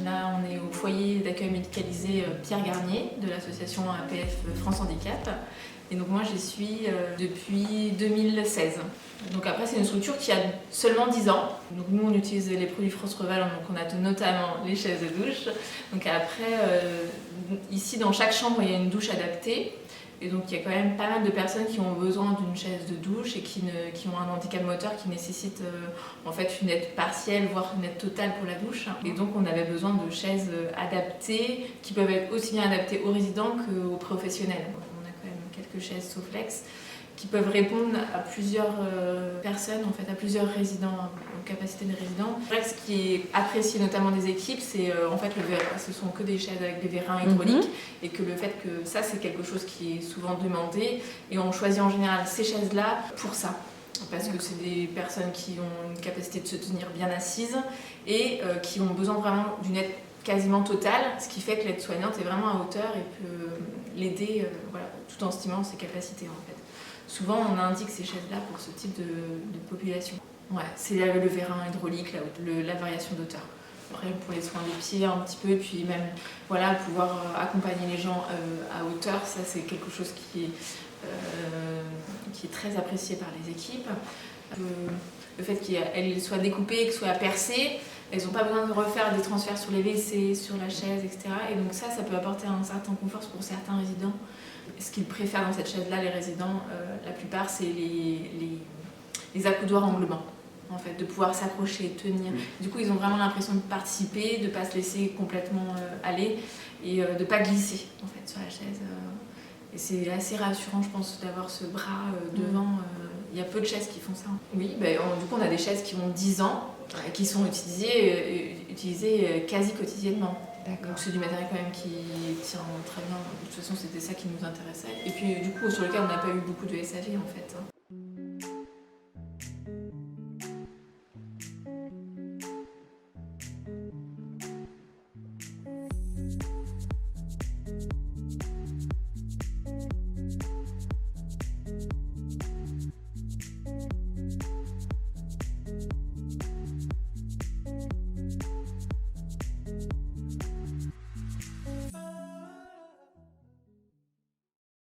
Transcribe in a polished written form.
Là, on est au foyer d'accueil médicalisé Pierre Garnier de l'association APF France Handicap. Et donc moi, j'y suis depuis 2016. Donc après, c'est une structure qui a seulement 10 ans. Donc nous, on utilise les produits France Reval, donc on a notamment les chaises de douche. Donc après, ici, dans chaque chambre, il y a une douche adaptée. Et donc il y a quand même pas mal de personnes qui ont besoin d'une chaise de douche et qui ont un handicap moteur qui nécessite en fait une aide partielle, voire une aide totale pour la douche. Et donc on avait besoin de chaises adaptées qui peuvent être aussi bien adaptées aux résidents qu'aux professionnels. On a quand même quelques chaises Soflex qui peuvent répondre à plusieurs personnes, en fait, à plusieurs résidents, aux capacités des résidents. C'est vrai que ce qui est apprécié notamment des équipes, c'est en fait ce sont que des chaises avec des vérins hydrauliques et que le fait que ça, c'est quelque chose qui est souvent demandé et on choisit en général ces chaises-là pour ça. Parce que c'est des personnes qui ont une capacité de se tenir bien assises et qui ont besoin vraiment d'une aide quasiment totale, ce qui fait que l'aide-soignante est vraiment à hauteur et peut l'aider voilà, tout en stimulant ses capacités en fait. Souvent, on indique ces chaises-là pour ce type de population. Ouais, c'est le vérin hydraulique, la variation d'auteur. Après, pour les soins des pieds un petit peu, et puis même voilà, pouvoir accompagner les gens à hauteur, ça c'est quelque chose qui est très apprécié par les équipes. Le fait qu'elles soient découpées, qu'elles soient percées, elles n'ont pas besoin de refaire des transferts sur les WC, sur la chaise, etc. Et donc ça peut apporter un certain confort pour certains résidents. Ce qu'ils préfèrent dans cette chaise-là, les résidents, la plupart, c'est les accoudoirs englements. En fait, de pouvoir s'accrocher, tenir. Du coup, ils ont vraiment l'impression de participer, de ne pas se laisser complètement aller et de ne pas glisser en fait, sur la chaise. Et c'est assez rassurant, je pense, d'avoir ce bras devant. Il y a peu de chaises qui font ça. Oui, du coup, on a des chaises qui ont 10 ans et qui sont utilisées quasi quotidiennement. Donc c'est du matériel quand même qui tient très bien. De toute façon, c'était ça qui nous intéressait. Et puis du coup, sur lequel on n'a pas eu beaucoup de SAV en fait.